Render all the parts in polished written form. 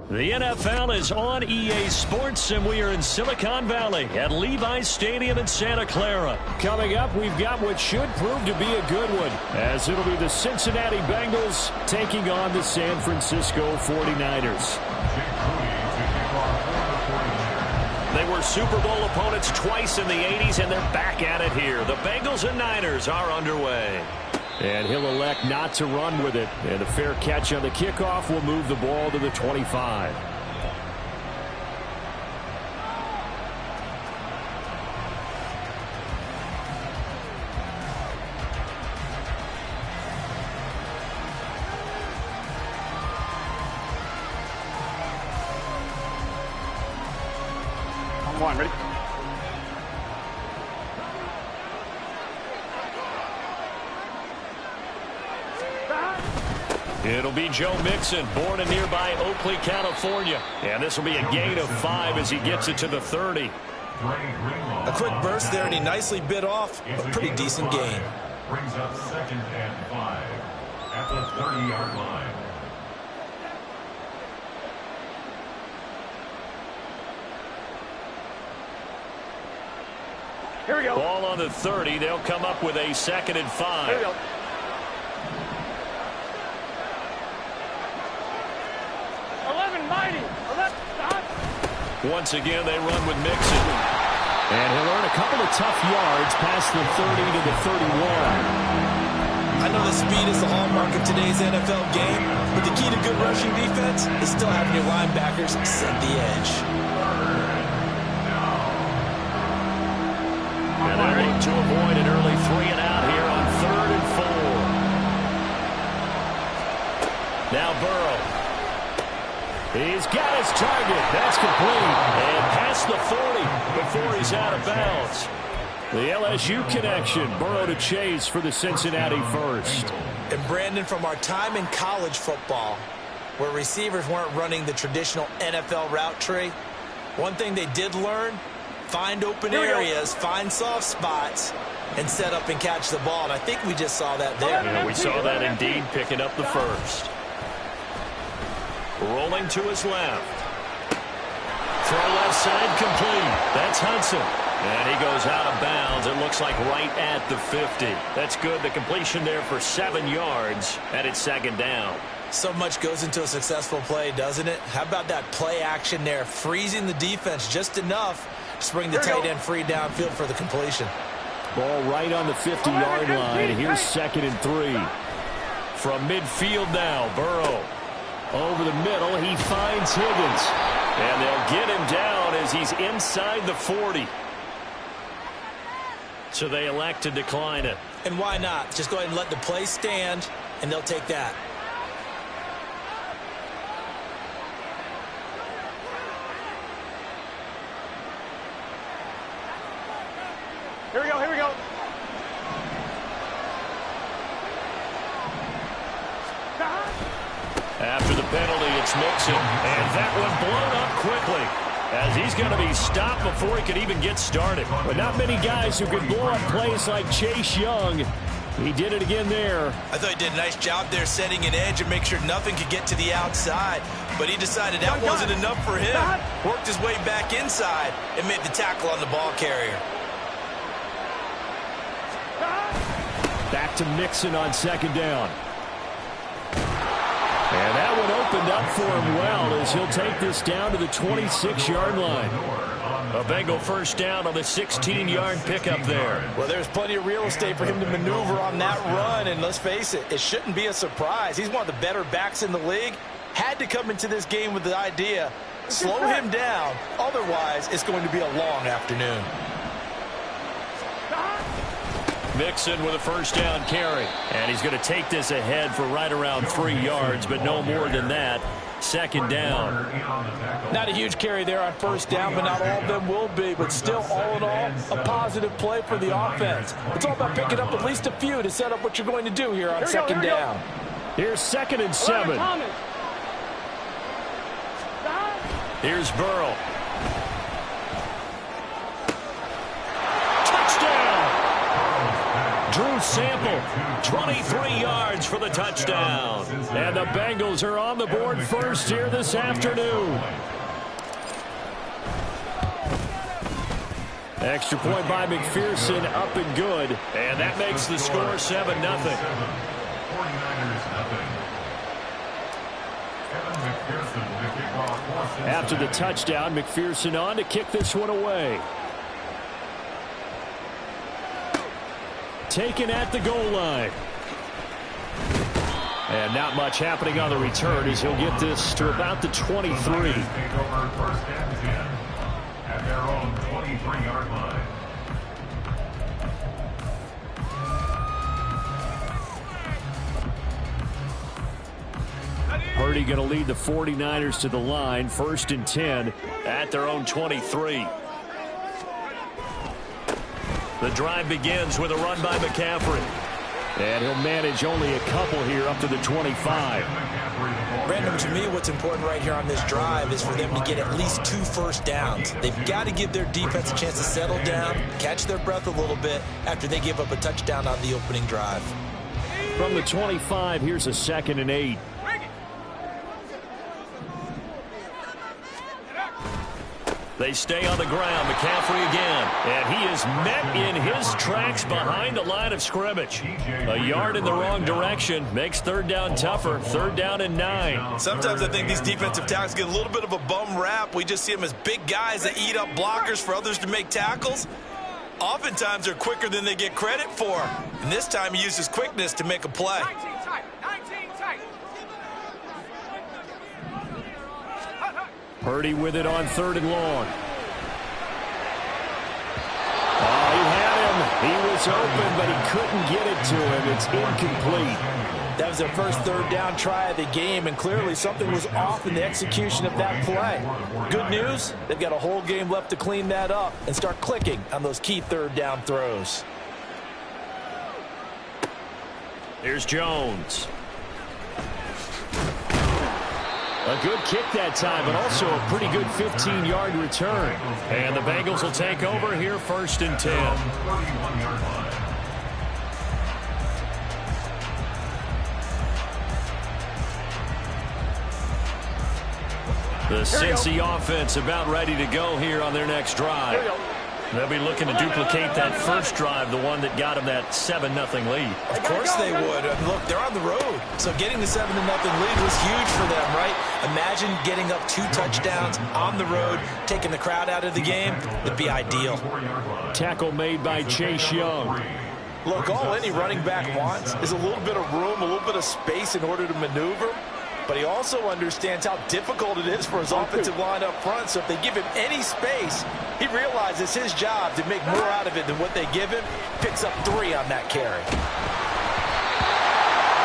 The NFL is on EA Sports, and we are in Silicon Valley at Levi's Stadium in Santa Clara. Coming up, we've got what should prove to be a good one, as it'll be the Cincinnati Bengals taking on the San Francisco 49ers. They were Super Bowl opponents twice in the 80s, and they're back at it here. The Bengals and Niners are underway. And he'll elect not to run with it. And a fair catch on the kickoff will move the ball to the 25. On one, ready? It'll be Joe Mixon, born in nearby Oakley, California. And this will be a gain of 5 as he gets it to the 30. A quick burst there, and he nicely bit off a pretty decent gain. Brings up 2nd and 5 at the 30-yard line. Here we go. Ball on the 30. They'll come up with a 2nd and 5. Here we go. Once again, they run with Mixon. And he'll earn a couple of tough yards past the 30 to the 31. I know the speed is the hallmark of today's NFL game, but the key to good rushing defense is still having your linebackers set the edge. And they look to avoid an early 3 and out here on 3rd and 4. Now Burrow. He's got his target. That's complete. And past the 40 before he's out of bounds. The LSU connection. Burrow to Chase for the Cincinnati first. And Brandon, from our time in college football, where receivers weren't running the traditional NFL route tree, one thing they did learn, find open areas, find soft spots, and set up and catch the ball. And I think we just saw that there. Yeah, we saw that indeed, picking up the first. Rolling to his left. Throw left side complete. That's Hudson. And he goes out of bounds. It looks like right at the 50. That's good. The completion there for 7 yards. And it's 2nd down. So much goes into a successful play, doesn't it? How about that play action there? Freezing the defense just enough to bring the tight end free downfield for the completion. Ball right on the 50-yard line. Here's 2nd and 3. From midfield now, Burrow. Over the middle, he finds Higgins. And they'll get him down as he's inside the 40. So they elect to decline it. And why not? Just go ahead and let the play stand, and they'll take that. Here we go, here we go. After the penalty, it's Mixon. And that one blown up quickly, as he's going to be stopped before he could even get started. But not many guys who could blow up plays like Chase Young. He did it again there. I thought he did a nice job there setting an edge and make sure nothing could get to the outside. But he decided that wasn't enough for him. Worked his way back inside and made the tackle on the ball carrier. Back to Mixon on 2nd down. one opened up for him well as he'll take this down to the 26-yard line. A Bengal first down on the 16-yard pickup there. Well, there's plenty of real estate for him to maneuver on that run, and let's face it, it shouldn't be a surprise. He's one of the better backs in the league. Had to come into this game with the idea, slow him down, otherwise it's going to be a long afternoon. Mixon with a first down carry. And he's going to take this ahead for right around 3 yards, but no more than that. Second down. Not a huge carry there on first down, but not all of them will be. But still, all in all, a positive play for the offense. It's all about picking up at least a few to set up what you're going to do here on second down. Here's 2nd and 7. Here's Burrow. Drew Sample, 23 yards for the touchdown. And the Bengals are on the board first here this afternoon. Extra point by McPherson, up and good. And that makes the score 7-0. After the touchdown, McPherson on to kick this one away. Taken at the goal line. And not much happening on the return as he'll get this to about the 23. At their own 23-yard line. Purdy going to lead the 49ers to the line. 1st and 10 at their own 23. The drive begins with a run by McCaffrey. And he'll manage only a couple here up to the 25. Brandon, to me, what's important right here on this drive is for them to get at least 2 first downs. They've got to give their defense a chance to settle down, catch their breath a little bit after they give up a touchdown on the opening drive. From the 25, here's a 2nd and 8. They stay on the ground. McCaffrey again. And he is met in his tracks behind the line of scrimmage. A yard in the wrong direction makes 3rd down tougher. 3rd down and 9. Sometimes I think these defensive tackles get a little bit of a bum rap. We just see them as big guys that eat up blockers for others to make tackles. Oftentimes they're quicker than they get credit for. And this time he used his quickness to make a play. 19 tight. Purdy with it on 3rd and long. Oh, he had him. He was open, but he couldn't get it to him. It's incomplete. That was their first 3rd down try of the game, and clearly something was off in the execution of that play. Good news, they've got a whole game left to clean that up and start clicking on those key 3rd down throws. Here's Jones. A good kick that time, but also a pretty good 15-yard return. And the Bengals will take over here 1st and 10. The Cincy offense about ready to go here on their next drive. They'll be looking to duplicate that first drive, the one that got them that 7-0 lead. Of course they would. Look, they're on the road. So getting the 7-0 lead was huge for them, right? Imagine getting up 2 touchdowns on the road, taking the crowd out of the game. It'd be ideal. Tackle made by Chase Young. Look, all any running back wants is a little bit of room, a little bit of space in order to maneuver. But he also understands how difficult it is for his offensive line up front. So if they give him any space, he realizes his job to make more out of it than what they give him. Picks up 3 on that carry.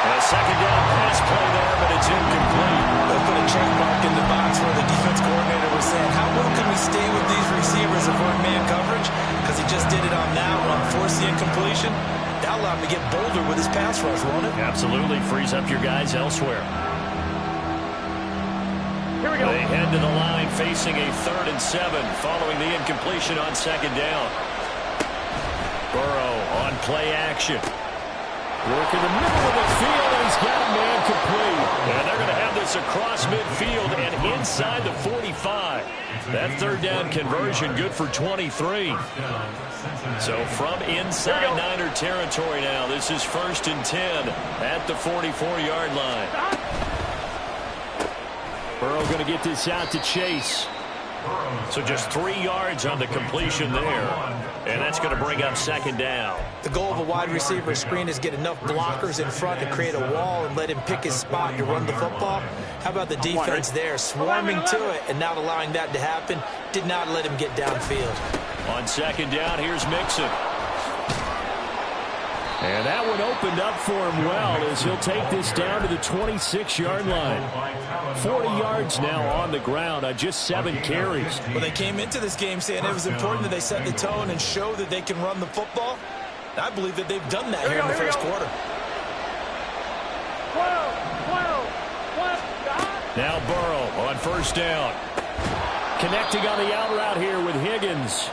And a 2nd down pass play there, but it's incomplete. They put a check mark in the box where the defense coordinator was saying, how well can we stay with these receivers if we're in man coverage? Because he just did it on that one, forced the incompletion. That allowed him to get bolder with his pass rush, won't it? Absolutely. Frees up your guys elsewhere. They head to the line facing a 3rd and 7 following the incompletion on 2nd down. Burrow on play action. Work in the middle of the field, and he's got a man complete. And they're going to have this across midfield and inside the 45. That 3rd down conversion good for 23. So from inside Niner territory now, this is 1st and 10 at the 44-yard line. Burrow going to get this out to Chase. So just 3 yards on the completion there. And that's going to bring up second down. The goal of a wide receiver screen is get enough blockers in front to create a wall and let him pick his spot to run the football. How about the defense there, swarming to it and not allowing that to happen? Did not let him get downfield. On second down, here's Mixon. And that one opened up for him well as he'll take this down to the 26-yard line. 40 yards now on the ground on just 7 carries. Well, they came into this game saying it was important that they set the tone and show that they can run the football. I believe that they've done that here in the first quarter. Now Burrow on first down. Connecting on the out route here with Higgins.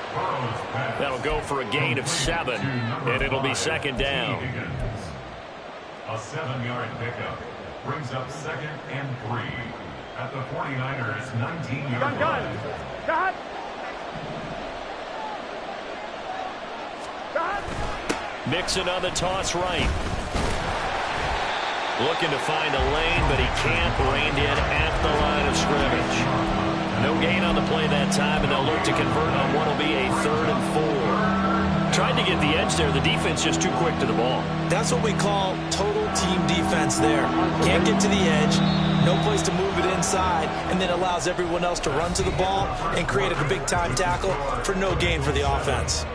That'll go for a gain of 7, and it'll be second down. A 7-yard pickup brings up 2nd and 3 at the 49ers' 19-yard line. Mixon on the toss right. Looking to find a lane, but he can't. Reined in at the line of scrimmage. No gain on the play that time, and they'll look to convert on what will be a 3rd and 4. Tried to get the edge there. The defense just too quick to the ball. That's what we call total team defense there. Can't get to the edge, no place to move it inside, and then allows everyone else to run to the ball and create a big-time tackle for no gain for the offense.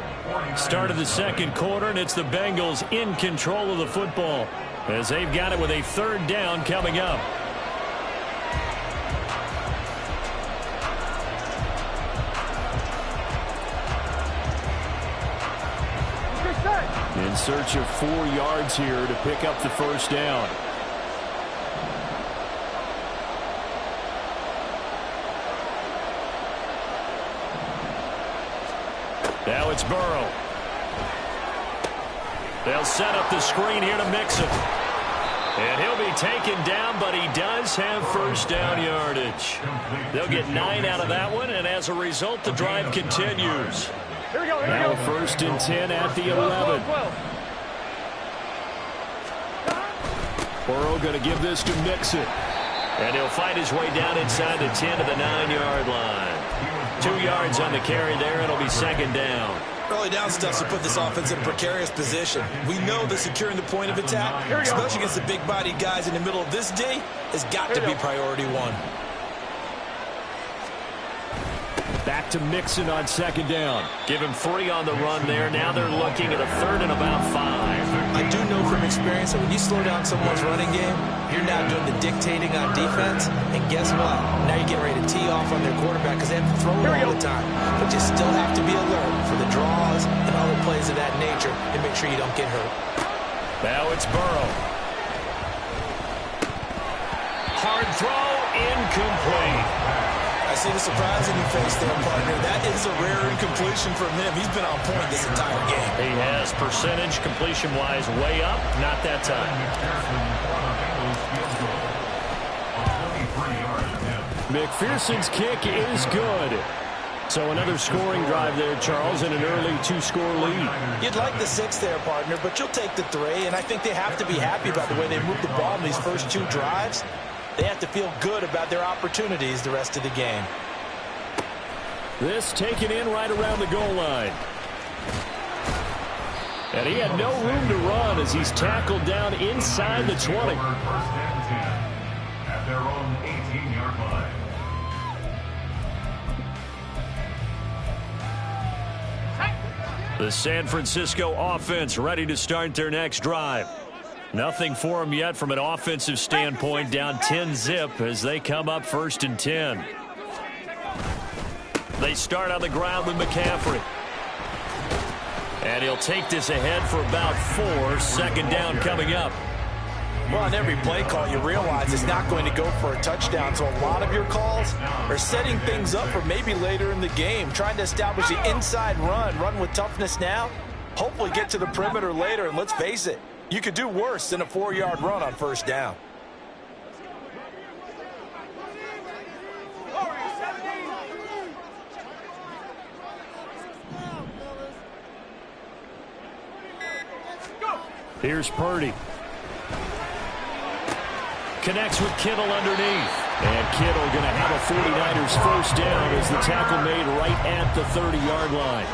Start of the second quarter, and it's the Bengals in control of the football as they've got it with a 3rd down coming up. In search of 4 yards here to pick up the first down. Now it's Burrow. They'll set up the screen here to Mixon. And he'll be taken down, but he does have first down yardage. They'll get 9 out of that one, and as a result, the drive continues. Now 1st and 10 at the 11. Burrow going to give this to Mixon. And he'll fight his way down inside the 10 to the 9-yard line. 2 yards on the carry there. It'll be second down. Early down stuff to put this offense in a precarious position. We know that securing the point of attack, especially against the big-bodied guys in the middle of this day, has got to be priority 1. Back to Mixon on second down. Give him 3 on the run there. Now they're looking at a 3rd and about 5. I do know from experience that when you slow down someone's running game, you're now doing the dictating on defense. And guess what? Now you're getting ready to tee off on their quarterback because they have to throw it all the time. But you still have to be alert for the draws and other plays of that nature and make sure you don't get hurt. Now it's Burrow. Hard throw, incomplete. I see the surprise in your face there, partner. That is a rare incompletion from him. He's been on point this entire game. He has percentage completion-wise way up. Not that time. McPherson's kick is good. So another scoring drive there, Charles, and an early 2-score lead. You'd like the 6 there, partner, but you'll take the 3, and I think they have to be happy about the way they moved the ball in these first 2 drives. They have to feel good about their opportunities the rest of the game. This taken in right around the goal line. And he had no room to run as he's tackled down inside the 20. At their own 18-yard line. The San Francisco offense ready to start their next drive. Nothing for them yet from an offensive standpoint, down 10-zip as they come up 1st and 10. They start on the ground with McCaffrey. And he'll take this ahead for about 4. 2nd down coming up. Well, on every play call, you realize it's not going to go for a touchdown. So a lot of your calls are setting things up for maybe later in the game, trying to establish the inside run with toughness now, hopefully get to the perimeter later. And let's face it, you could do worse than a 4-yard run on 1st down. Here's Purdy. Connects with Kittle underneath. And Kittle going to have a 49ers first down as the tackle made right at the 30-yard line.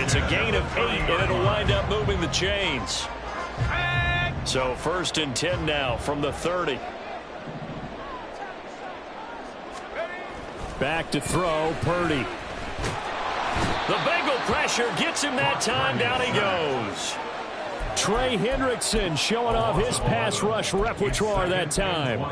It's a gain of 8, and it'll wind up moving the chains. So 1st and 10 now from the 30. Back to throw, Purdy. The Bengal pressure gets him that time. Down he goes. Trey Hendrickson showing off his pass rush repertoire that time.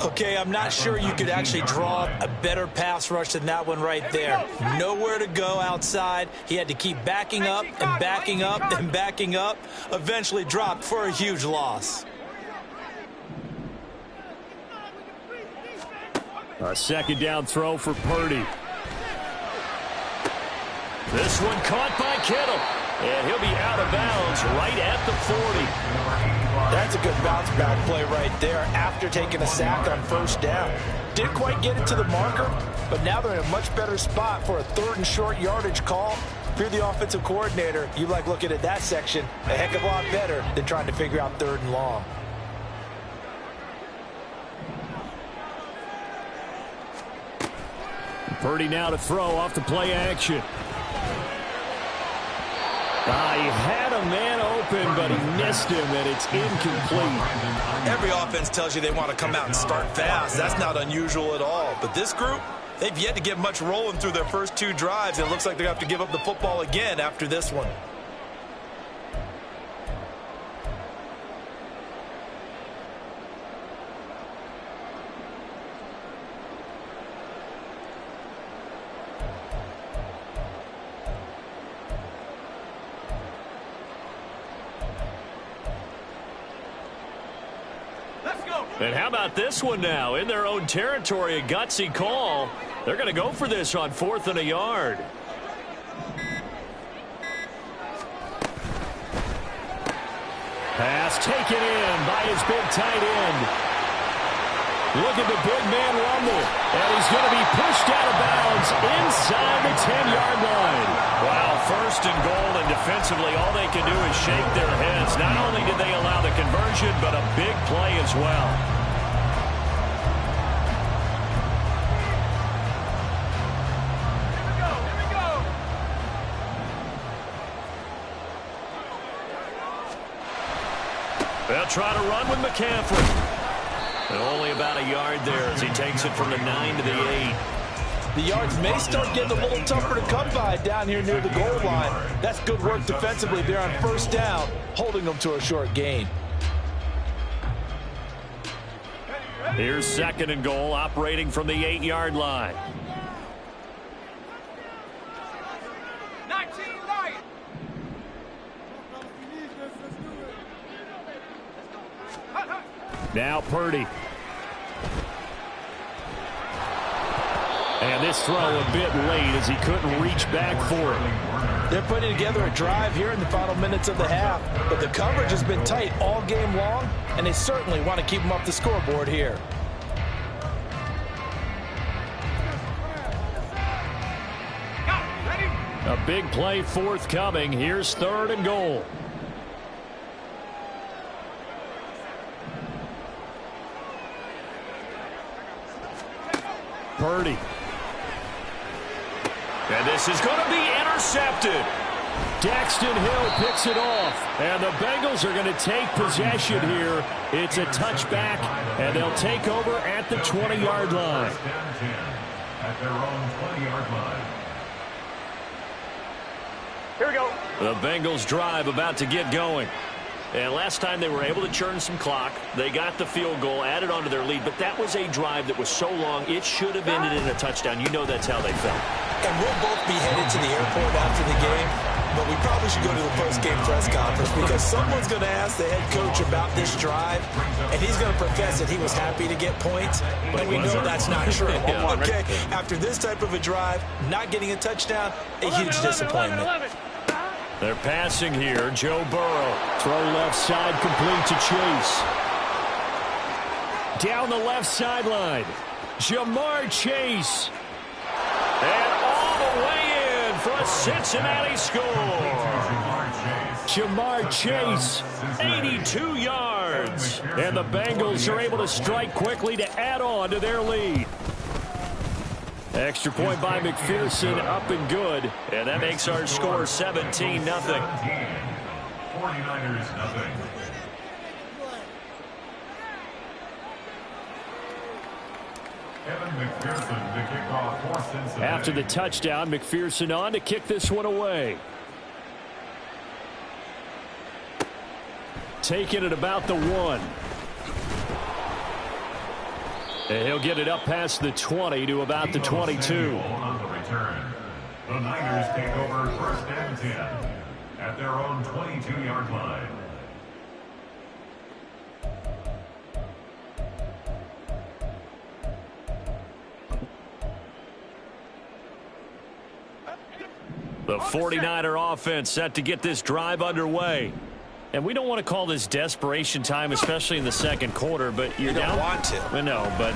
Okay, I'm not sure you could actually draw a better pass rush than that one right there. Nowhere to go outside. He had to keep backing up and backing up and backing up. Eventually dropped for a huge loss. A 2nd down throw for Purdy. This one caught by Kittle. And he'll be out of bounds right at the 40. That's a good bounce back play right there after taking a sack on 1st down. Didn't quite get it to the marker, but now they're in a much better spot for a 3rd and short yardage call. If you're the offensive coordinator, you like looking at that section a heck of a lot better than trying to figure out 3rd and long. Purdy now to throw off the play action. He had a man open, but he missed him, and it's incomplete. Every offense tells you they want to come out and start fast. That's not unusual at all. But this group, they've yet to get much rolling through their first 2 drives. It looks like they have to give up the football again after this one. And how about this one now? In their own territory, a gutsy call. They're going to go for this on 4th and a yard. Pass taken in by his big tight end. Look at the big man rumble. And he's going to be pushed out of bounds inside the 10-yard line. Wow, 1st and goal, and defensively all they can do is shake their heads. Not only did they allow the conversion, but a big play as well. They'll try to run with McCaffrey. And only about a yard there as he takes it from the 9 to the 8. The yards may start getting a little tougher to come by down here near the goal line. That's good work defensively there on 1st down, holding them to a short gain. Here's 2nd and goal, operating from the 8-yard line. Now Purdy. And this throw a bit late as he couldn't reach back for it. They're putting together a drive here in the final minutes of the half, but the coverage has been tight all game long, and they certainly want to keep them up the scoreboard here. A big play forthcoming. Here's 3rd and goal. Purdy. And this is going to be intercepted. Daxton Hill picks it off. And the Bengals are going to take possession here. It's a touchback, and they'll take over at the 20-yard line. At their own 20-yard line. Here we go. The Bengals drive about to get going. And last time they were able to churn some clock. They got the field goal, added on to their lead, but that was a drive that was so long it should have ended in a touchdown. You know that's how they felt. And we'll both be headed to the airport after the game, but we probably should go to the post-game press conference because someone's going to ask the head coach about this drive, and he's going to profess that he was happy to get points, but we know that's not true. Okay, after this type of a drive, not getting a touchdown, a huge disappointment. They're passing here. Joe Burrow. Throw left side complete to Chase. Down the left sideline. Jamar Chase. And all the way in for a Cincinnati score. Jamar Chase, 82 yards. yards. And the Bengals are able to strike quickly to add on to their lead. Extra point by McPherson, up and good. And that makes our score 17-0. 49ers nothing. McPherson to kick off for Cincinnati. After the touchdown, McPherson on to kick this one away. Taking it about the 1. And he'll get it up past the 20 to about the 22. On the return. The Niners take over 1st and 10 at their own 22-yard line. The 49er offense set to get this drive underway. And we don't want to call this desperation time, especially in the second quarter, but you're down. You don't want to. No, but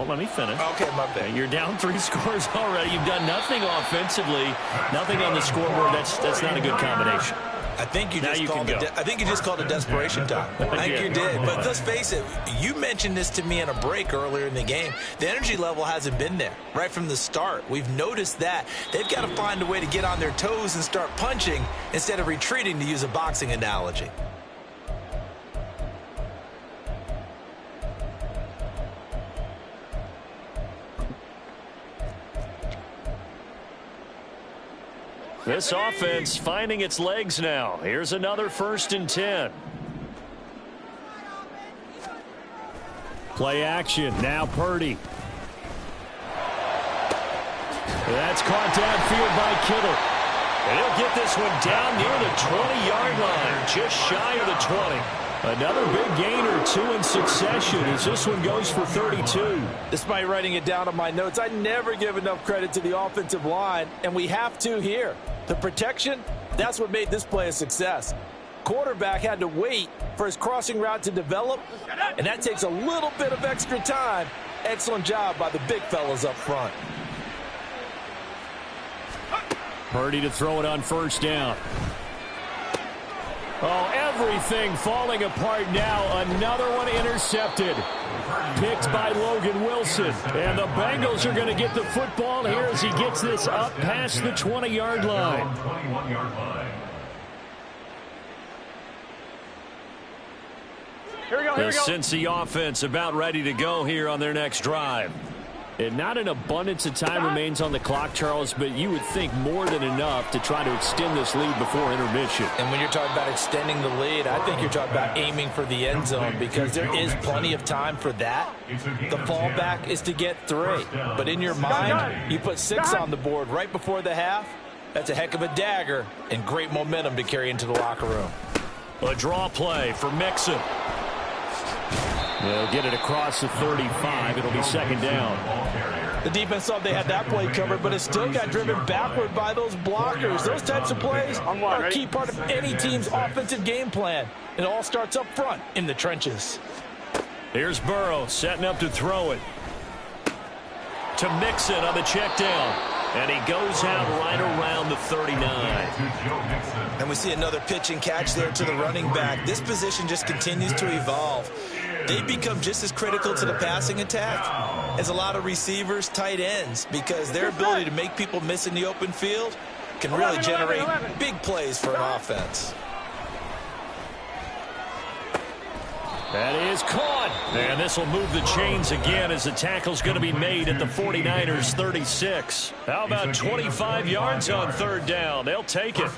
let me finish. Okay, my bad. You're down 3 scores already. You've done nothing offensively, nothing on the scoreboard. That's not a good combination. I think you just called it desperation time. I think you did. But let's face it, you mentioned this to me in a break earlier in the game. The energy level hasn't been there right from the start. We've noticed that. They've got to find a way to get on their toes and start punching instead of retreating, to use a boxing analogy. This offense finding its legs now. Here's another 1st and 10. Play action. Now Purdy. That's caught downfield by Kittle. And he'll get this one down near the 20-yard line, just shy of the 20. Another big gain or 2 in succession as this one goes for 32. Despite writing it down on my notes, I never give enough credit to the offensive line, and we have to here. The protection, that's what made this play a success. Quarterback had to wait for his crossing route to develop, and that takes a little bit of extra time. Excellent job by the big fellas up front. Purdy to throw it on 1st down. Oh, everything falling apart now. Another one intercepted. Picked by Logan Wilson. And the Bengals are going to get the football here as he gets this up past the 20-yard line. 21-yard line. Here we go, The Cincy offense about ready to go here on their next drive. And not an abundance of time remains on the clock, Charles, but you would think more than enough to try to extend this lead before intermission. And when you're talking about extending the lead, I think you're talking about aiming for the end zone, because there is plenty of time for that. The fallback is to get 3. But in your mind, you put 6 on the board right before the half. That's a heck of a dagger and great momentum to carry into the locker room. A draw play for Mixon. They'll get it across the 35. It'll be 2nd down. The defense thought they had that play covered, but it still got driven backward by those blockers. Those types of plays are a key part of any team's offensive game plan. It all starts up front in the trenches. Here's Burrow setting up to throw it. To Mixon on the check down. And he goes out right around the 39. And we see another pitch and catch there to the running back. This position just continues to evolve. They become just as critical to the passing attack as a lot of receivers, tight ends, because their ability to make people miss in the open field can really generate big plays for an offense. That is caught. And this will move the chains again as the tackle's going to be made at the 49ers 36. How about 25 yards on 3rd down? They'll take it.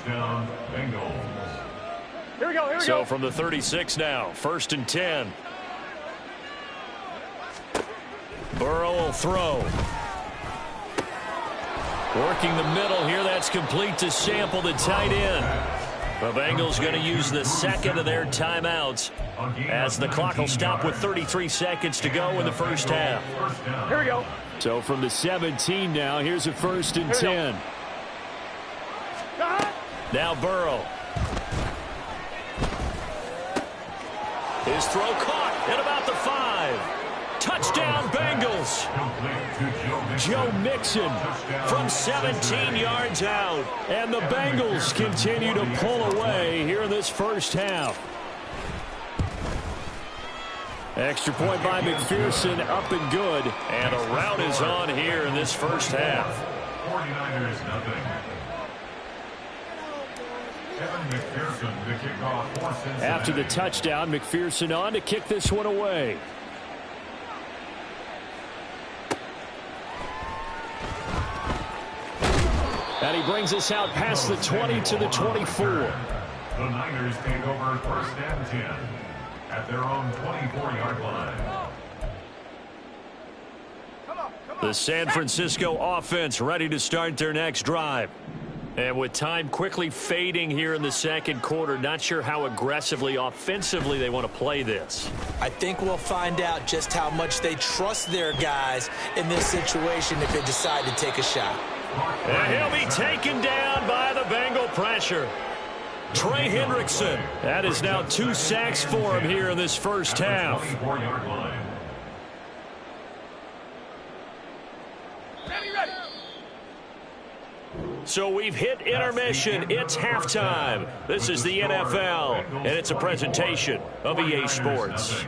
Here we go. So from the 36 now, 1st and 10. Burrow will throw. Working the middle here. That's complete to Sample, the tight end. The Bengals going to use the 2nd of their timeouts as the clock will stop with 33 seconds to go in the 1st half. Here we go. So from the 17 now, here's a 1st and 10. Now Burrow. His throw caught at about the 5. Touchdown Bengals. Joe Mixon from 17 yards out. And the Bengals continue to pull away here in this 1st half. Extra point by McPherson, up and good. And a rout is on here in this first half. 49ers nothing. Kevin McPherson to kick off for Cincinnati. After the touchdown, McPherson on to kick this one away. And he brings us out past the 20 to the 24. The Niners take over 1st and 10 at their own 24-yard line. The San Francisco offense ready to start their next drive. And with time quickly fading here in the second quarter, not sure how aggressively, offensively they want to play this. I think we'll find out just how much they trust their guys in this situation if they decide to take a shot. And he'll be taken down by the Bengal pressure. Trey Hendrickson. That is now 2 sacks for him here in this first half. So we've hit intermission. It's halftime. This is the NFL, and it's a presentation of EA Sports.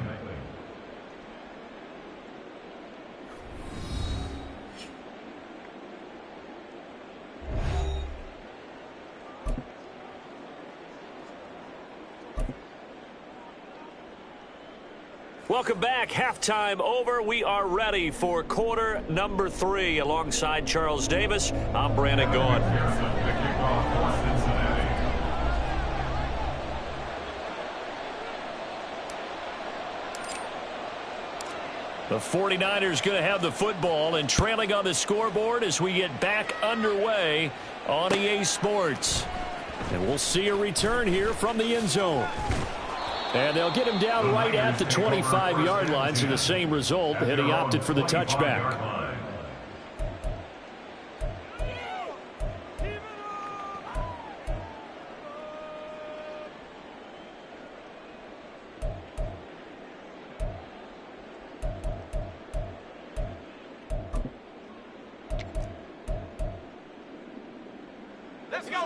Welcome back. Halftime over. We are ready for quarter number 3. Alongside Charles Davis, I'm Brandon Gaughan. The 49ers going to have the football and trailing on the scoreboard as we get back underway on EA Sports. And we'll see a return here from the end zone. And they'll get him down right at the 25-yard line, so the same result, and he opted for the touchback.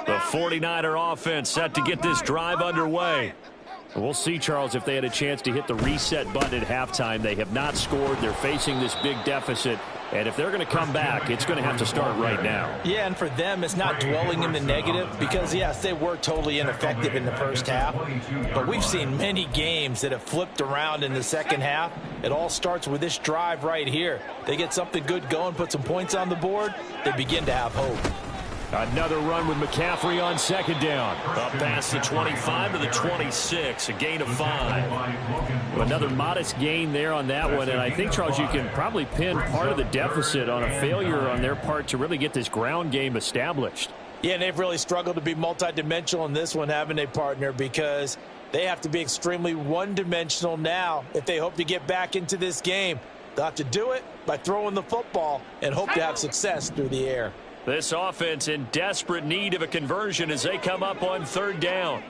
The 49er offense set to get this drive underway. We'll see, Charles, if they had a chance to hit the reset button at halftime. They have not scored. They're facing this big deficit. And if they're going to come back, it's going to have to start right now. Yeah, and for them, it's not dwelling in the negative because, yes, they were totally ineffective in the first half. But we've seen many games that have flipped around in the second half. It all starts with this drive right here. They get something good going, put some points on the board, they begin to have hope. Another run with McCaffrey on second down. Up past the 25 to the 26, a gain of 5. Another modest gain there on that one, and I think, Charles, you can probably pin part of the deficit on a failure on their part to really get this ground game established. Yeah, and they've really struggled to be multidimensional in this one, haven't they, partner, because they have to be extremely one-dimensional now if they hope to get back into this game. They'll have to do it by throwing the football and hope to have success through the air. This offense in desperate need of a conversion as they come up on third down.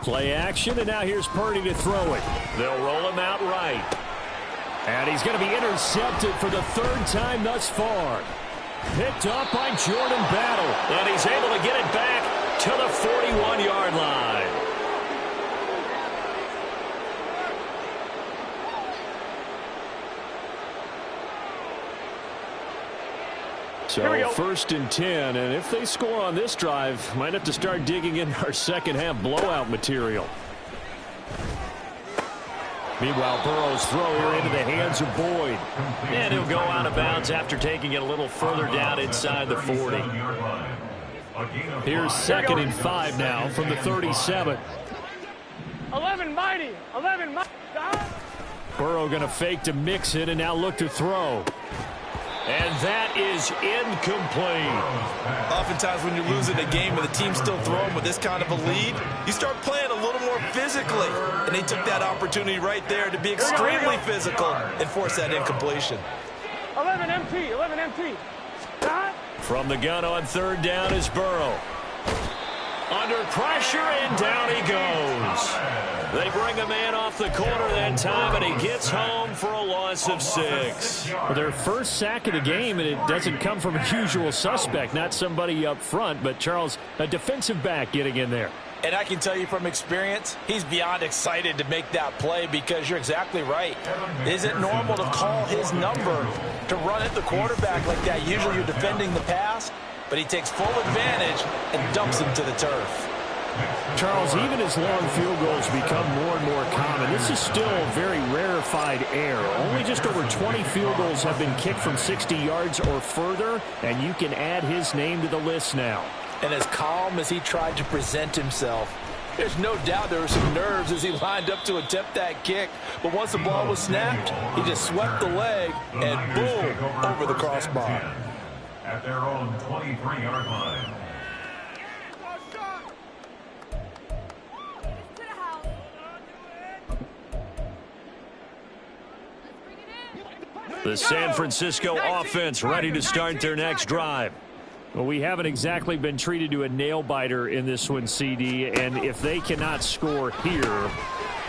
Play action, and now here's Purdy to throw it. They'll roll him out right. And he's going to be intercepted for the 3rd time thus far. Picked up by Jordan Battle. And he's able to get it back to the 41-yard line. So 1st and 10, and if they score on this drive, might have to start digging in our second half blowout material. Meanwhile, Burrow's throw here into the hands of Boyd. And he'll go out of bounds after taking it a little further down inside the 40. Here's 2nd and 5 now from the 37. 11 mighty. 11 mighty. Burrow going to fake to mix it and now look to throw. And that is incomplete. Oftentimes when you're losing a game and the team's still throwing with this kind of a lead, you start playing a little more physically. And they took that opportunity right there to be extremely physical and force that incompletion. 11 MT, 11 MT. From the gun on 3rd down is Burrow. Under pressure, and down he goes. They bring a man off the corner that time, and he gets home for a loss of 6. Well, their first sack of the game, and it doesn't come from a usual suspect, not somebody up front, but Charles, a defensive back getting in there. And I can tell you from experience, he's beyond excited to make that play because you're exactly right. It isn't normal to call his number to run at the quarterback like that. Usually you're defending the pass, but he takes full advantage and dumps him to the turf. Charles, even as long field goals become more and more common, this is still a very rarefied air. Only just over 20 field goals have been kicked from 60 yards or further, and you can add his name to the list now. And as calm as he tried to present himself, there's no doubt there were some nerves as he lined up to attempt that kick. But once the ball was snapped, he just swept the leg and boom, over the crossbar. At their own 23-yard line. The San Francisco offense ready to start their next drive. Well, we haven't exactly been treated to a nail-biter in this one, CD, and if they cannot score here,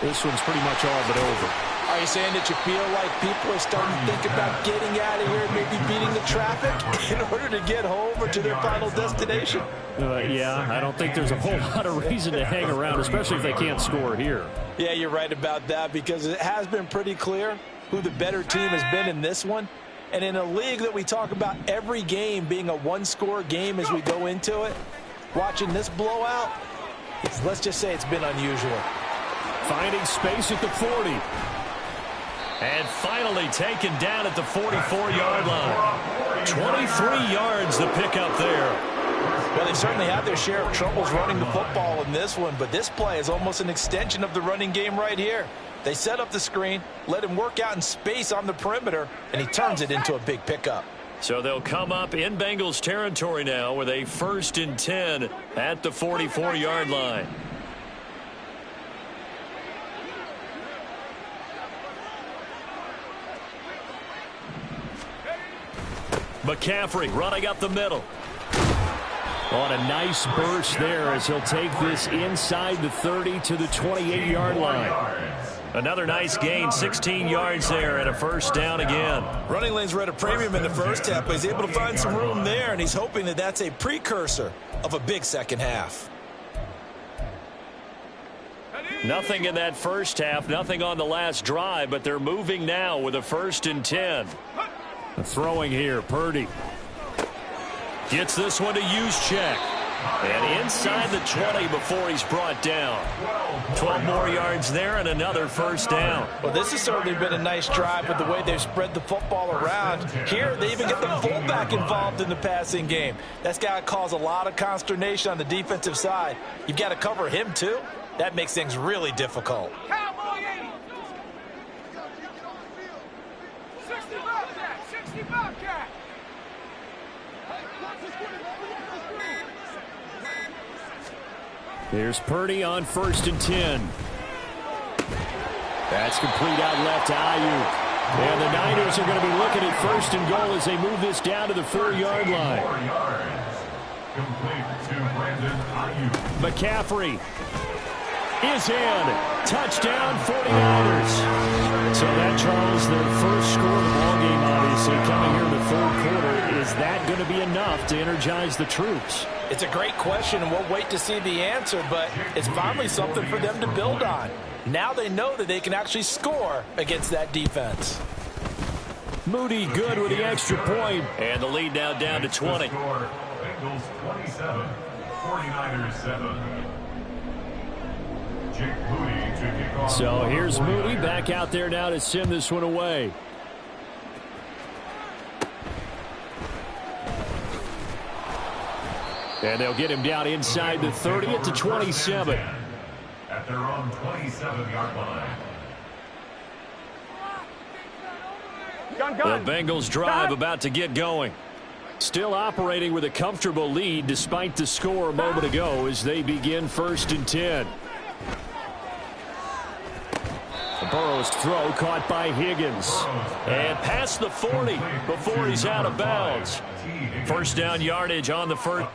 this one's pretty much all but over. Are you saying that you feel like people are starting to think about getting out of here and maybe beating the traffic in order to get home or to their final destination? Yeah, I don't think there's a whole lot of reason to hang around, especially if they can't score here. Yeah, you're right about that because it has been pretty clear who the better team has been in this one. And in a league that we talk about every game being a one-score game as we go into it, watching this blowout, let's just say it's been unusual. Finding space at the 40. And finally taken down at the 44-yard line. 23 yards the pickup there. Well, they certainly had their share of troubles running the football in this one, but this play is almost an extension of the running game right here. They set up the screen, let him work out in space on the perimeter, and he turns it into a big pickup. So they'll come up in Bengals territory now with a 1st and 10 at the 44-yard line. McCaffrey running up the middle. On a nice burst there as he'll take this inside the 30 to the 28-yard line. Another nice gain, 16 yards there and a 1st down again. Running lanes were at a premium in the first half, but he's able to find some room there, and he's hoping that that's a precursor of a big second half. Nothing in that first half, nothing on the last drive, but they're moving now with a 1st and 10. Throwing here, Purdy. Gets this one to Juszczyk. And inside the 20 before he's brought down. 12 more yards there and another 1st down. Well, this has certainly been a nice drive with the way they've spread the football around. Here, they even get the fullback involved in the passing game. That's got to cause a lot of consternation on the defensive side. You've got to cover him, too. That makes things really difficult. Cowboy 80. 60 Bobcat. 60 Bobcat. There's Purdy on 1st and 10. That's complete out left to Ayuk. And the Niners are going to be looking at 1st and goal as they move this down to the 4-yard line. 4 yards. Complete to Brandon Ayuk. McCaffrey is in. Touchdown, 49ers. So that, Charles, their first score of the ballgame, obviously, coming here in the 3rd quarter. Is that going to be enough to energize the troops? It's a great question, and we'll wait to see the answer, but it's finally something for them to build on. Now they know that they can actually score against that defense. Moody good with the extra point. And the lead now down to 20. Bengals 27, 49ers 7. Jake Moody to kick off. So here's Moody back out there now to send this one away. And they'll get him down inside the 30 at the 27. At their own 27-yard line. The Bengals drive about to get going. Still operating with a comfortable lead despite the score a moment ago as they begin 1st and 10. Burrow's throw caught by Higgins. And past the 40 before he's out of bounds. 1st down yardage on the 1st.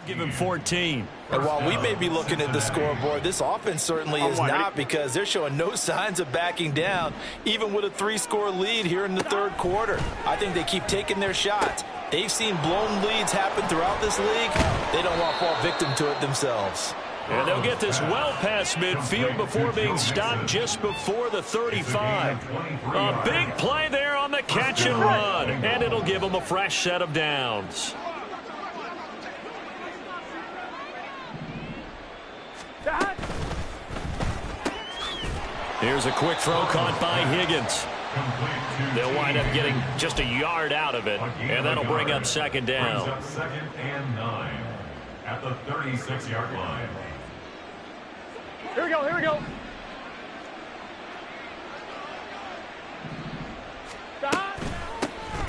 Give him 14. And while we may be looking at the scoreboard, this offense certainly is not, because they're showing no signs of backing down, even with a 3-score lead here in the third quarter. I think they keep taking their shots. They've seen blown leads happen throughout this league. They don't want to fall victim to it themselves. And they'll get this well past midfield before being stopped just before the 35. A big play there on the catch and run, and it'll give them a fresh set of downs. Here's a quick throw caught by Higgins. They'll wind up getting just a yard out of it, and that'll bring up second down. Brings up second and 9 at the 36-yard line. Here we go, here we go.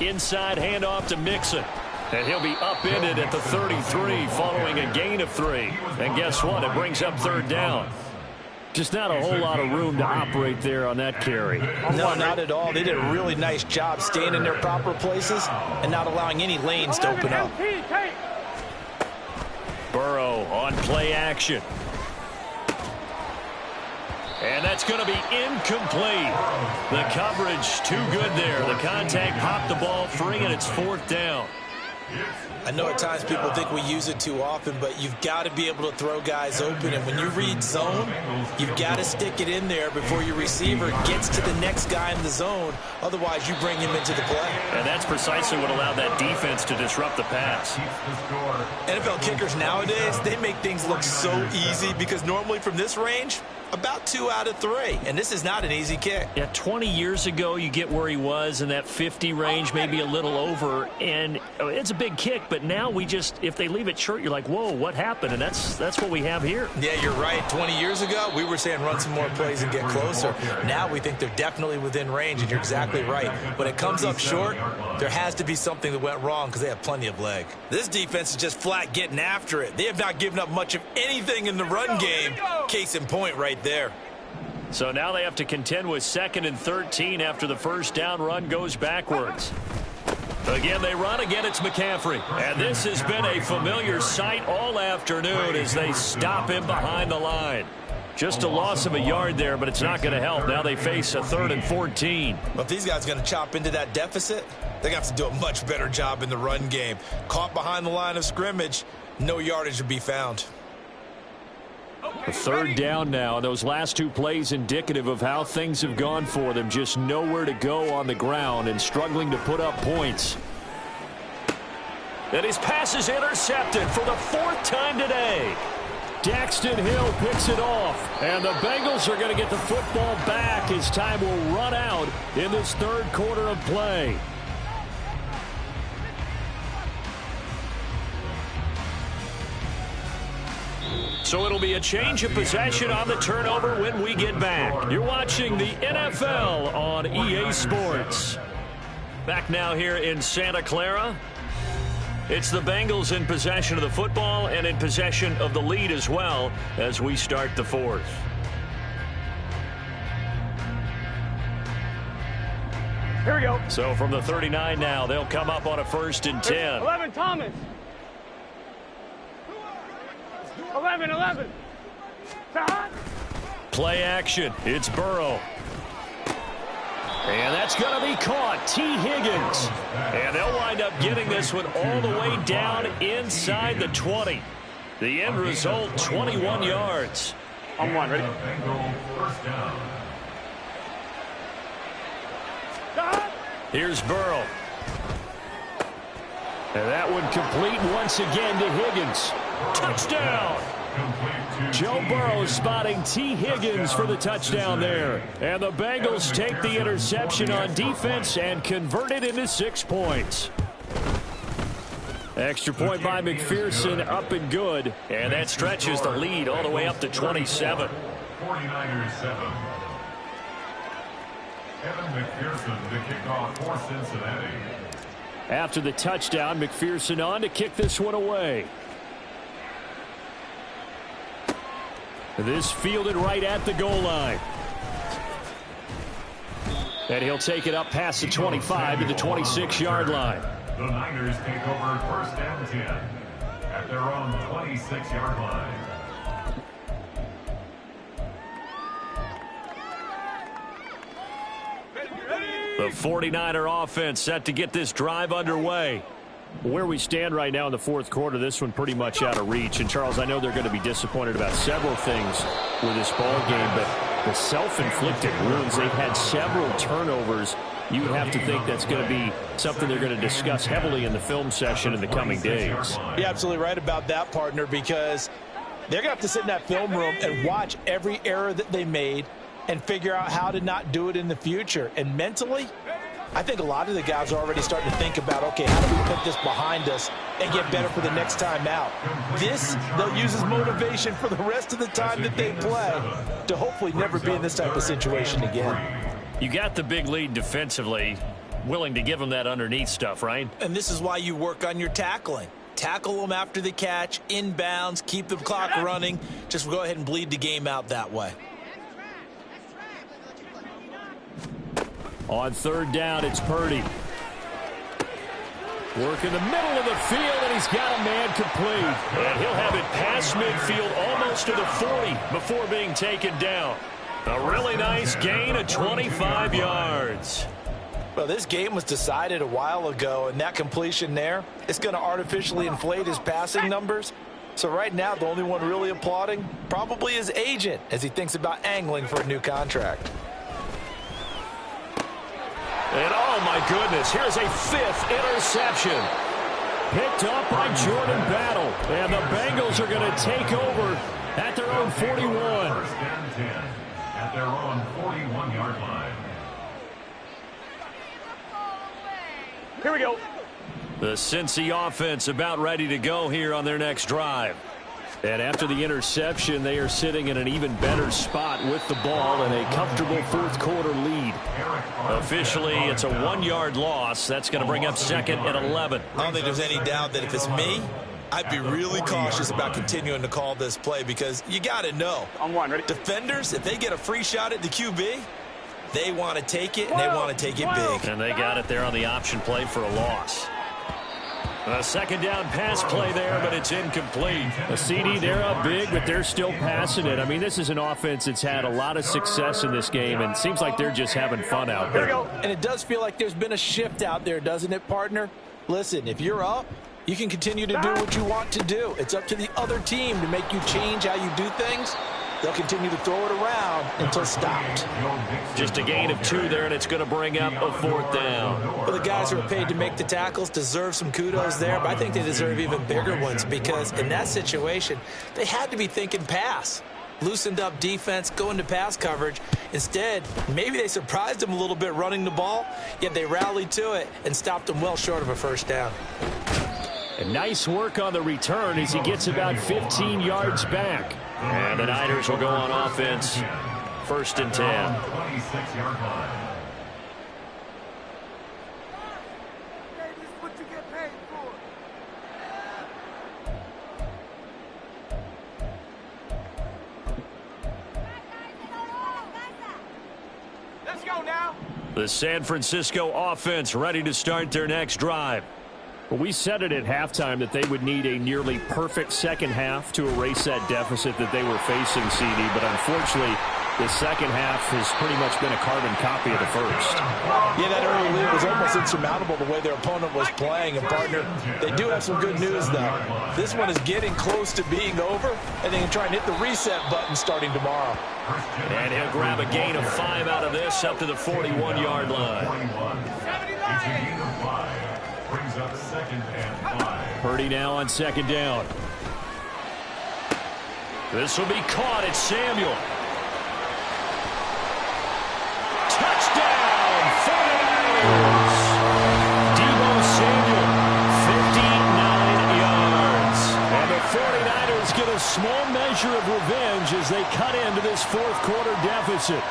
Inside handoff to Mixon. And he'll be upended at the 33 following a gain of 3. And guess what? It brings up third down. Just not a whole lot of room to operate there on that carry. No, not at all. They did a really nice job staying in their proper places and not allowing any lanes to open up. Burrow on play action. And that's going to be incomplete. The coverage too good there. The contact popped the ball free, and it's fourth down. I know at times people think we use it too often, but you've got to be able to throw guys open. And when you read zone, you've got to stick it in there before your receiver gets to the next guy in the zone. Otherwise, you bring him into the play. And that's precisely what allowed that defense to disrupt the pass. NFL kickers nowadays, they make things look so easy because normally from this range, about 2 out of 3. And this is not an easy kick. Yeah, 20 years ago, you get where he was in that 50 range, maybe a little over. And it's a big kick, but now we just, if they leave it short, you're like, whoa, what happened? And that's what we have here. Yeah, you're right. 20 years ago, we were saying run some more plays and get closer. Now we think they're definitely within range, and you're exactly right. When it comes up short, there has to be something that went wrong because they have plenty of leg. This defense is just flat getting after it. They have not given up much of anything in the run game. Case in point right there. So now they have to contend with 2nd and 13 after the first down run goes backwards. Again, they run. Again, it's McCaffrey. And this has been a familiar sight all afternoon as they stop him behind the line. Just a loss of a yard there, but it's not going to help. Now they face a 3rd and 14. Well, if these guys are going to chop into that deficit, they're going to have to do a much better job in the run game. Caught behind the line of scrimmage, no yardage to be found. A 3rd down now. Those last 2 plays indicative of how things have gone for them. Just nowhere to go on the ground and struggling to put up points. And his pass is intercepted for the 4th time today. Daxton Hill picks it off. And the Bengals are going to get the football back as time will run out in this 3rd quarter of play. So it'll be a change of possession on the turnover when we get back. You're watching the NFL on EA Sports. Back now here in Santa Clara. It's the Bengals in possession of the football and in possession of the lead as well as we start the 4th. Here we go. So from the 39 now, they'll come up on a 1st and 10. 11, Thomas. 11. Play action. It's Burrow. And that's going to be caught. T. Higgins. And they'll wind up getting this one all the way down inside the 20. The end result, 21 yards. On 1, ready? Here's Burrow. And that one complete once again to Higgins. Touchdown! Joe Burrow spotting T. Higgins for the touchdown there. And the Bengals take the interception on defense and convert it into 6 points. Extra point by McPherson, up and good. And that stretches the lead all the way up to 27. 49ers 7. Evan McPherson, the kickoff for Cincinnati. After the touchdown, McPherson on to kick this one away. This fielded right at the goal line. And he'll take it up past the 25 to the 26-yard line. The Niners take over 1st and 10. at their own 26-yard line. The 49er offense set to get this drive underway. Where we stand right now in the fourth quarter, this one pretty much out of reach. And, Charles, I know they're going to be disappointed about several things with this ball game, but the self-inflicted wounds, they've had several turnovers. You would have to think that's going to be something they're going to discuss heavily in the film session in the coming days. You're absolutely right about that, partner, because they're going to have to sit in that film room and watch every error that they made and figure out how to not do it in the future. And mentally, I think a lot of the guys are already starting to think about, okay, how do we put this behind us and get better for the next time out? This, they'll use as motivation for the rest of the time that they play to hopefully never be in this type of situation again. You got the big lead defensively, willing to give them that underneath stuff, right? And this is why you work on your tackling. Tackle them after the catch, inbounds, keep the clock running. Just go ahead and bleed the game out that way. On third down, it's Purdy. Work in the middle of the field, and he's got a man complete. And he'll have it past midfield almost to the 40 before being taken down. A really nice gain of 25 yards. Well, this game was decided a while ago, and that completion there, it's going to artificially inflate his passing numbers. So right now, the only one really applauding probably his agent as he thinks about angling for a new contract. And oh my goodness, here's a fifth interception. Picked up by Jordan Battle. And the Bengals are going to take over at their own 41. First and 10 at their own 41-yard line. Here we go. The Cincy offense about ready to go here on their next drive. And after the interception, they are sitting in an even better spot with the ball and a comfortable fourth quarter lead. Officially, it's a 1-yard loss. That's going to bring up second and 11. I don't think there's any doubt that if it's me, I'd be really cautious about continuing to call this play because you got to know. On one, ready? Defenders, if they get a free shot at the QB, they want to take it, and they want to take it big. And they got it there on the option play for a loss. A second down pass play there, but it's incomplete. A CD, they're up big, but they're still passing it. I mean, this is an offense that's had a lot of success in this game, and it seems like they're just having fun out there. Here we go. And it does feel like there's been a shift out there, doesn't it, partner? Listen, if you're up, you can continue to do what you want to do. It's up to the other team to make you change how you do things. They'll continue to throw it around until stopped. Just a gain of 2 there, and it's going to bring up a fourth down. Well, the guys who are paid to make the tackles deserve some kudos there, but I think they deserve even bigger ones because in that situation, they had to be thinking pass. Loosened up defense, go into pass coverage. Instead, maybe they surprised them a little bit running the ball, yet they rallied to it and stopped them well short of a first down. And nice work on the return as he gets about 15 yards back. And the Niners will go on offense. First and 10. 26-yard line. Let's go now. The San Francisco offense ready to start their next drive. Well, we said it at halftime that they would need a nearly perfect second half to erase that deficit that they were facing, CD. But unfortunately, the second half has pretty much been a carbon copy of the first. Yeah, that early lead was almost insurmountable the way their opponent was playing. And, partner, they do have some good news, though. This one is getting close to being over, and they can try and hit the reset button starting tomorrow. And he'll grab a gain of 5 out of this up to the 41-yard line. It's a gain of 5. Brings up second and 5. Purdy now on second down. This will be caught at Samuel. Touchdown, 49ers. Deebo Samuel, 59 yards. And the 49ers get a small measure of revenge as they cut into this fourth quarter deficit.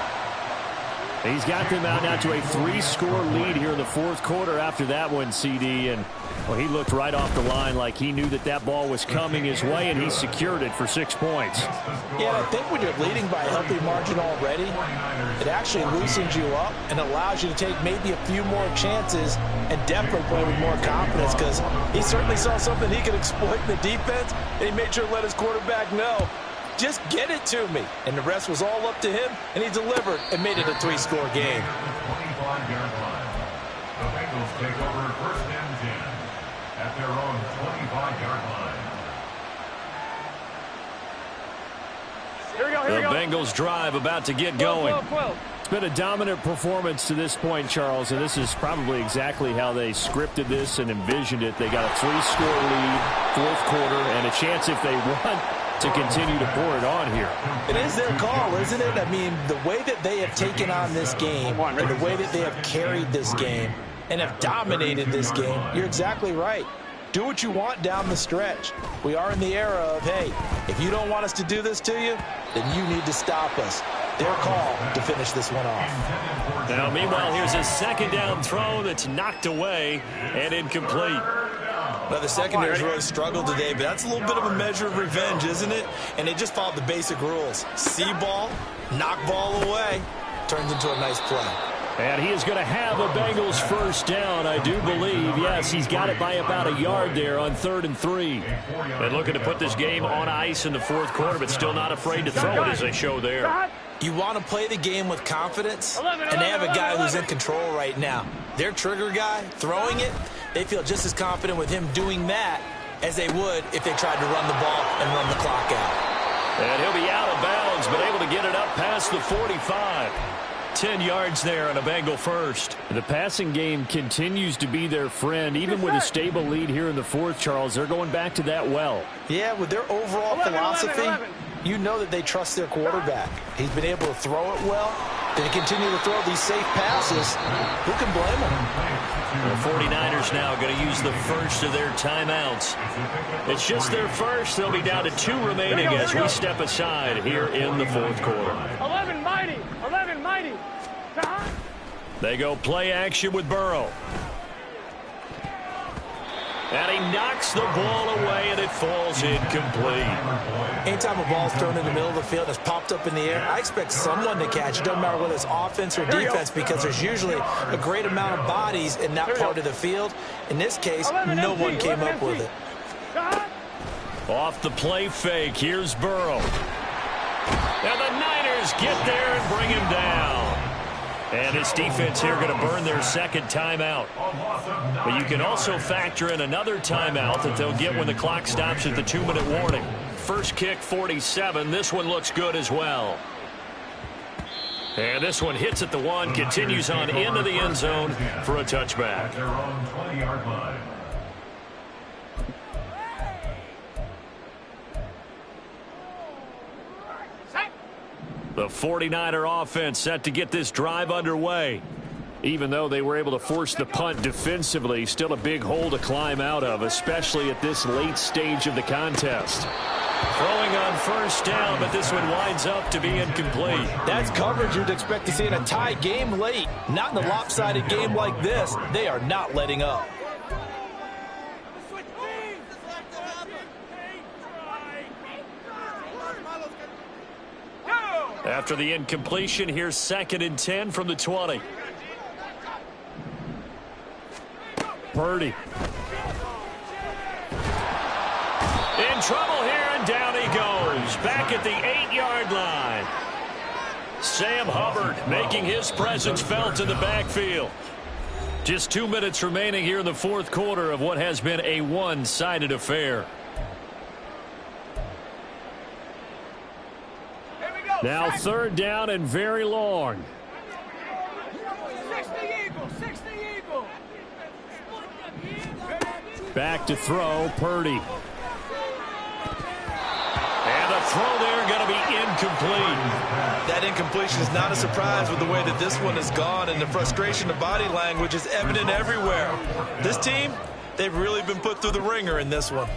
He's got them out now to a 3-score lead here in the fourth quarter after that one, CD. And well, he looked right off the line like he knew that that ball was coming his way, and he secured it for 6 points. Yeah, I think when you're leading by a healthy margin already, it actually loosens you up and allows you to take maybe a few more chances and definitely play with more confidence, because he certainly saw something he could exploit in the defense, and he made sure to let his quarterback know, just get it to me. And the rest was all up to him, and he delivered and made it a 3-score game. 25-yard line. The Bengals take over first and 10 at their own 25-yard line. Here we go, here we The go. Bengals drive about to get going. 12. It's been a dominant performance to this point, Charles, and this is probably exactly how they scripted this and envisioned it. They got a 3-score lead, fourth quarter, and a chance if they want to continue to pour it on here. It is their call, isn't it? I mean, the way that they have taken on this game and the way that they have carried this game and have dominated this game, you're exactly right. Do what you want down the stretch. We are in the era of, hey, if you don't want us to do this to you, then you need to stop us. Their call to finish this one off. Now, meanwhile, here's a second down throw that's knocked away and incomplete. Well, the secondary's really struggled today, but that's a little bit of a measure of revenge, isn't it? And they just followed the basic rules. See ball, knock ball away, turns into a nice play. And he is going to have a Bengals first down, I do believe. Yes, he's got it by about a yard there on 3rd and 3. And looking to put this game on ice in the fourth quarter, but still not afraid to throw it as they show there. You want to play the game with confidence, and they have a guy who's in control right now. Their trigger guy, throwing it, they feel just as confident with him doing that as they would if they tried to run the ball and run the clock out. And he'll be out of bounds, but able to get it up past the 45. 10 yards there on a Bengal first. The passing game continues to be their friend. Even with a stable lead here in the fourth, Charles, they're going back to that well. Yeah, with their overall philosophy, you know that they trust their quarterback. He's been able to throw it well. They continue to throw these safe passes. Who can blame them? The 49ers now going to use the first of their timeouts. It's just their first. They'll be down to 2 remaining as we step aside here in the fourth quarter. 11 mighty. They go play action with Burrow. And he knocks the ball away, and it falls incomplete. Anytime a ball's thrown in the middle of the field and it's popped up in the air, I expect someone to catch it. Doesn't matter whether it's offense or defense, because there's usually a great amount of bodies in that part of the field. In this case, no one came up with it. Off the play fake, here's Burrow. And the Niners get there and bring him down. And this defense here going to burn their second timeout. But you can also factor in another timeout that they'll get when the clock stops at the 2-minute warning. First kick, 47. This one looks good as well. And this one hits at the 1, continues on into the end zone for a touchback. Their own 20-yard line. The 49er offense set to get this drive underway. Even though they were able to force the punt defensively, still a big hole to climb out of, especially at this late stage of the contest. Throwing on first down, but this one winds up to be incomplete. That's coverage you'd expect to see in a tie game late. Not in a lopsided game like this. They are not letting up. After the incompletion, here's 2nd and 10 from the 20. Purdy. In trouble here, and down he goes. Back at the 8-yard line. Sam Hubbard making his presence felt in the backfield. Just 2 minutes remaining here in the fourth quarter of what has been a one-sided affair. Now 3rd down and very long. 60 Eagle. Back to throw, Purdy. And the throw there going to be incomplete. That incompletion is not a surprise with the way that this one has gone, and the frustration of body language is evident everywhere. This team, they've really been put through the ringer in this one.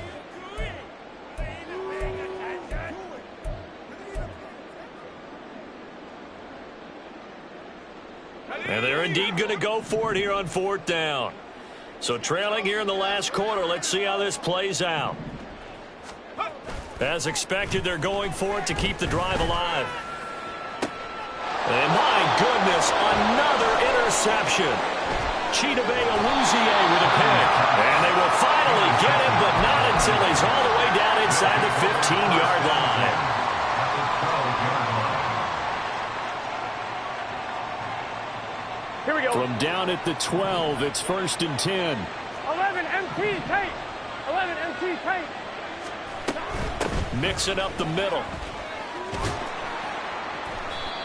And they're indeed going to go for it here on 4th down. So trailing here in the last quarter. Let's see how this plays out. As expected, they're going for it to keep the drive alive. And my goodness, another interception. Chidobe Awuzie with a pick. And they will finally get him, but not until he's all the way down inside the 15-yard line. Here we go. From down at the 12, it's 1st and 10. 11 MT tape. 11 MT tape. Mixing up the middle.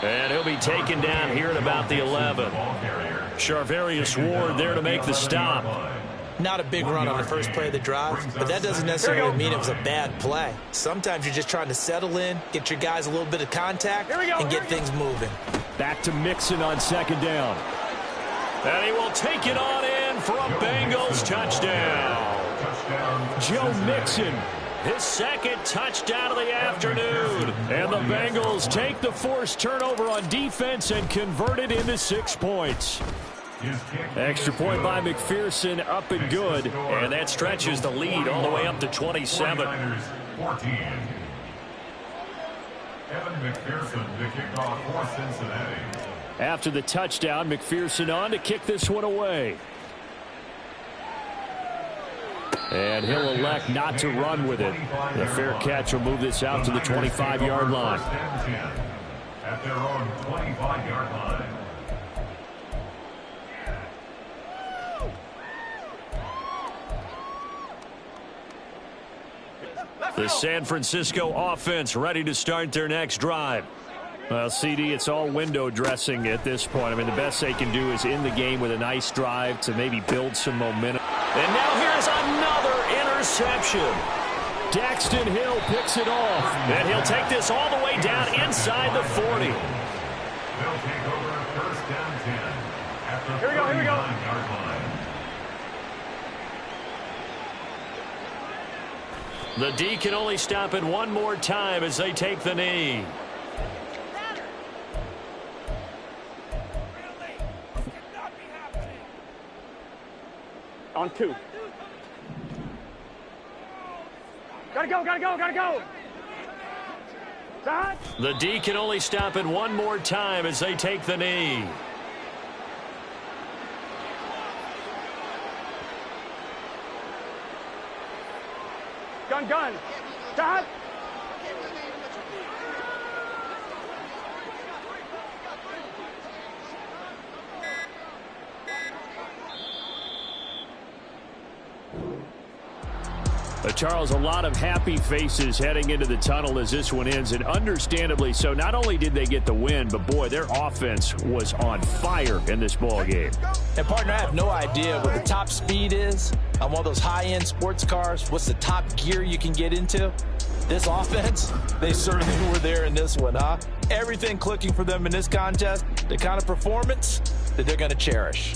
And he'll be taken down here at about the 11. Charvarius Ward there to make the stop. Not a big run on the first play of the drive, but that doesn't necessarily mean it was a bad play. Sometimes you're just trying to settle in, get your guys a little bit of contact, and get things moving. Back to Mixon on 2nd down. And he will take it on in for a Bengals touchdown. Joe Mixon. His 2nd touchdown of the afternoon. And the Bengals take the forced turnover on defense and convert it into 6 points. Extra point by McPherson, up and good. And that stretches the lead all the way up to 27. Evan McPherson, the kickoff for Cincinnati. After the touchdown, McPherson on to kick this one away. And he'll elect not to run with it. The fair catch will move this out to the 25-yard line. At their own 25-yard line. The San Francisco offense ready to start their next drive. Well, CD, it's all window dressing at this point. I mean, the best they can do is in the game with a nice drive to maybe build some momentum. And now here's another interception. Daxton Hill picks it off. And he'll take this all the way down inside the 40. They'll take over 1st down 10 at the 39-yard line. The D can only stop it one more time as they take the knee. On 2. Gotta go, gotta go, gotta go. Side. The D can only stop it one more time as they take the knee. Gun. Side. Charles, a lot of happy faces heading into the tunnel as this one ends, and understandably so. Not only did they get the win, but boy, their offense was on fire in this ball game. And partner, I have no idea what the top speed is on one of those high-end sports cars. What's the top gear you can get into? This offense, they certainly were there in this one, huh? Everything clicking for them in this contest, the kind of performance that they're going to cherish.